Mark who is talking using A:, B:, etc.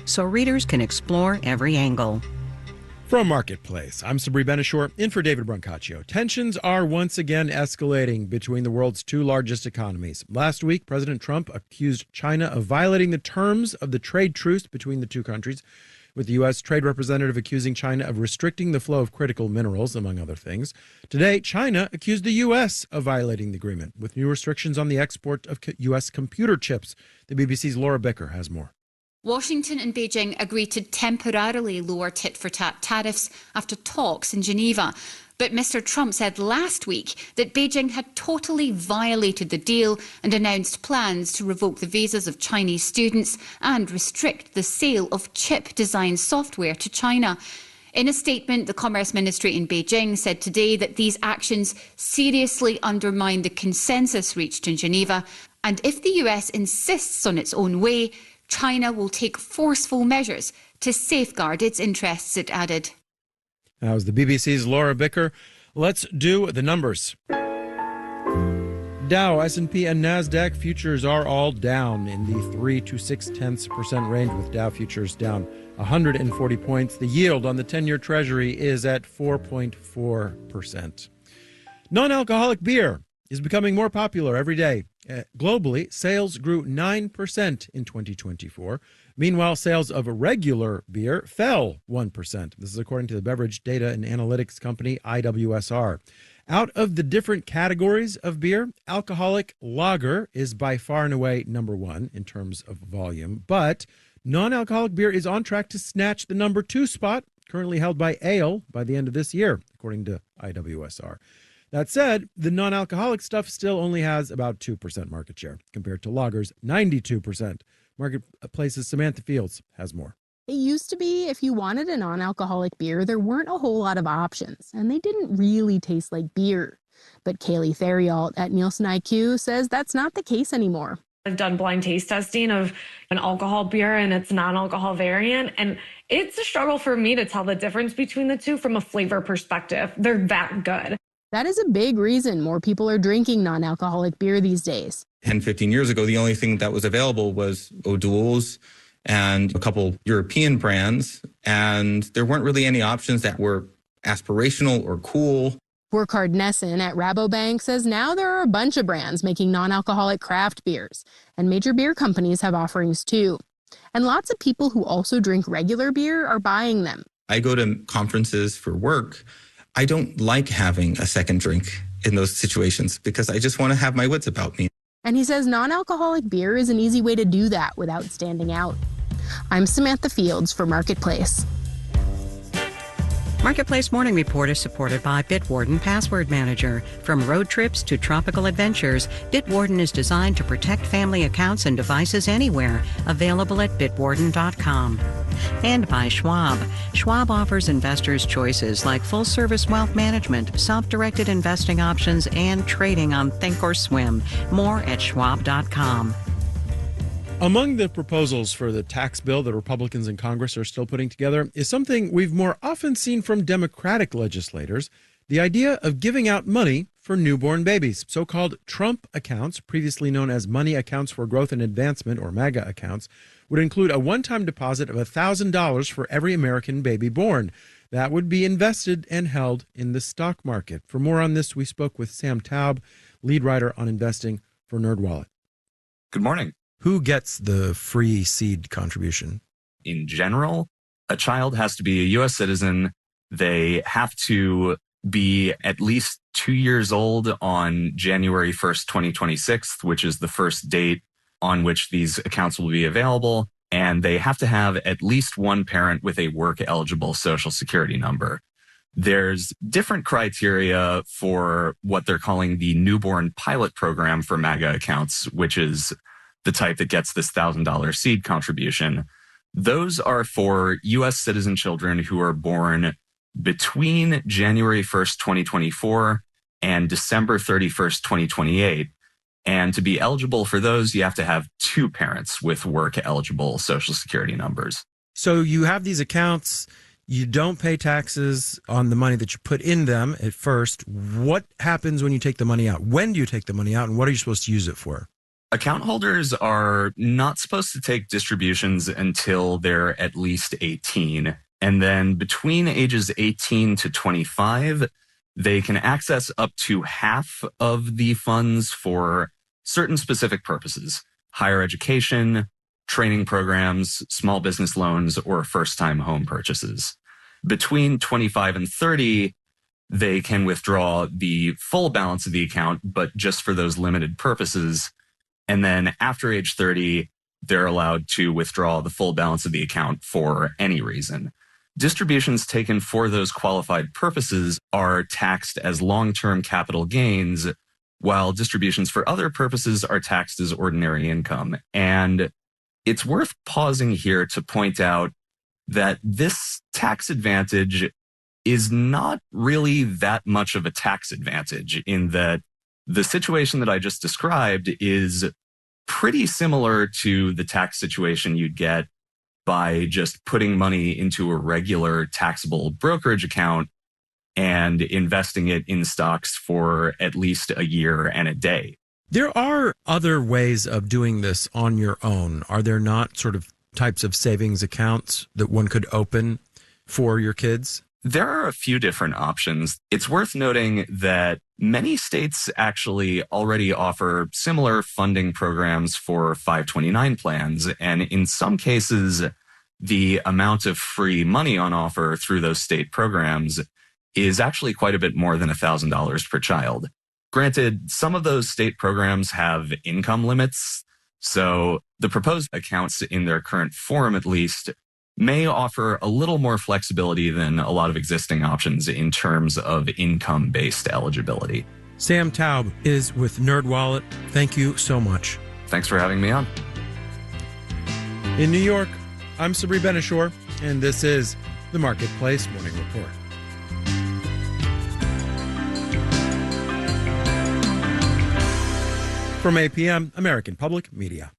A: so readers can explore every angle.
B: From Marketplace, I'm Sabri Benishore, in for David Brancaccio. Tensions are once again escalating between the world's two largest economies. Last week, President Trump accused China of violating the terms of the trade truce between the two countries, with the U.S. Trade Representative accusing China of restricting the flow of critical minerals, among other things. Today, China accused the U.S. of violating the agreement, with new restrictions on the export of U.S. computer chips. The BBC's Laura Bicker has more.
C: Washington and Beijing agreed to temporarily lower tit-for-tat tariffs after talks in Geneva. But Mr. Trump said last week that Beijing had totally violated the deal and announced plans to revoke the visas of Chinese students and restrict the sale of chip design software to China. In a statement, the Commerce Ministry in Beijing said today that these actions seriously undermine the consensus reached in Geneva, and if the US insists on its own way, China will take forceful measures to safeguard its interests, it added.
B: That was the BBC's Laura Bicker. Let's do the numbers. Dow, S&P, and NASDAQ futures are all down in the 3 to 0.6% range, with Dow futures down 140 points. The yield on the 10-year Treasury is at 4.4%. Non-alcoholic beer is becoming more popular every day. Globally, sales grew 9% in 2024. Meanwhile, sales of regular beer fell 1%. This is according to the beverage data and analytics company IWSR. Out of the different categories of beer, alcoholic lager is by far and away number one in terms of volume, but non-alcoholic beer is on track to snatch the number 2 spot, currently held by ale, by the end of this year, according to IWSR. That said, the non-alcoholic stuff still only has about 2% market share, compared to lagers' 92%. Marketplace's Samantha Fields has more.
D: It used to be if you wanted a non-alcoholic beer, there weren't a whole lot of options, and they didn't really taste like beer. But Kaylee Theriault at Nielsen IQ says that's not the case anymore.
E: I've done blind taste testing of an alcohol beer and its non-alcohol variant, and it's a struggle for me to tell the difference between the two from a flavor perspective. They're that good.
D: That is a big reason more people are drinking non-alcoholic beer these days.
F: 10, 15 years ago, the only thing that was available was O'Doul's and a couple European brands, and there weren't really any options that were aspirational or cool.
D: Burkhard Nessen at Rabobank says now there are a bunch of brands making non-alcoholic craft beers, and major beer companies have offerings too. And lots of people who also drink regular beer are buying them.
F: I go to conferences for work. I don't like having a second drink in those situations because I just want to have my wits about me.
D: And he says non-alcoholic beer is an easy way to do that without standing out. I'm Samantha Fields for Marketplace.
A: Marketplace Morning Report is supported by Bitwarden Password Manager. From road trips to tropical adventures, Bitwarden is designed to protect family accounts and devices anywhere. Available at bitwarden.com. And by Schwab. Schwab offers investors choices like full-service wealth management, self-directed investing options, and trading on Thinkorswim. More at schwab.com.
B: Among the proposals for the tax bill that Republicans in Congress are still putting together is something we've more often seen from Democratic legislators, the idea of giving out money for newborn babies. So-called Trump accounts, previously known as Money Accounts for Growth and Advancement, or MAGA accounts, would include a one-time deposit of $1,000 for every American baby born. That would be invested and held in the stock market. For more on this, we spoke with Sam Taub, lead writer on investing for NerdWallet.
G: Good morning.
B: Who gets the free seed contribution?
G: In general, a child has to be a U.S. citizen. They have to be at least 2 years old on January 1st, 2026, which is the first date on which these accounts will be available. And they have to have at least one parent with a work-eligible Social Security number. There's different criteria for what they're calling the newborn pilot program for MAGA accounts, which is the type that gets this $1,000 seed contribution. Those are for U.S. citizen children who are born between January 1st, 2024 and December 31st, 2028. And to be eligible for those, you have to have 2 parents with work-eligible Social Security numbers.
B: So you have these accounts, you don't pay taxes on the money that you put in them at first. What happens when you take the money out? When do you take the money out, and what are you supposed to use it for?
G: Account holders are not supposed to take distributions until they're at least 18. And then between ages 18 to 25, they can access up to half of the funds for certain specific purposes: higher education, training programs, small business loans, or first-time home purchases. Between 25 and 30, they can withdraw the full balance of the account, but just for those limited purposes. And then after age 30, they're allowed to withdraw the full balance of the account for any reason. Distributions taken for those qualified purposes are taxed as long-term capital gains, while distributions for other purposes are taxed as ordinary income. And it's worth pausing here to point out that this tax advantage is not really that much of a tax advantage, in that the situation that I just described is pretty similar to the tax situation you'd get by just putting money into a regular taxable brokerage account and investing it in stocks for at least a year and a day.
B: There are other ways of doing this on your own. Are there not sort of types of savings accounts that one could open for your kids?
G: There are a few different options. It's worth noting that many states actually already offer similar funding programs for 529 plans. And in some cases, the amount of free money on offer through those state programs is actually quite a bit more than $1,000 per child. Granted, some of those state programs have income limits, so the proposed accounts in their current form, at least, may offer a little more flexibility than a lot of existing options in terms of income-based eligibility.
B: Sam Taub is with NerdWallet. Thank you so much.
G: Thanks for having me on.
B: In New York, I'm Sabri Benishore, and this is the Marketplace Morning Report. From APM, American Public Media.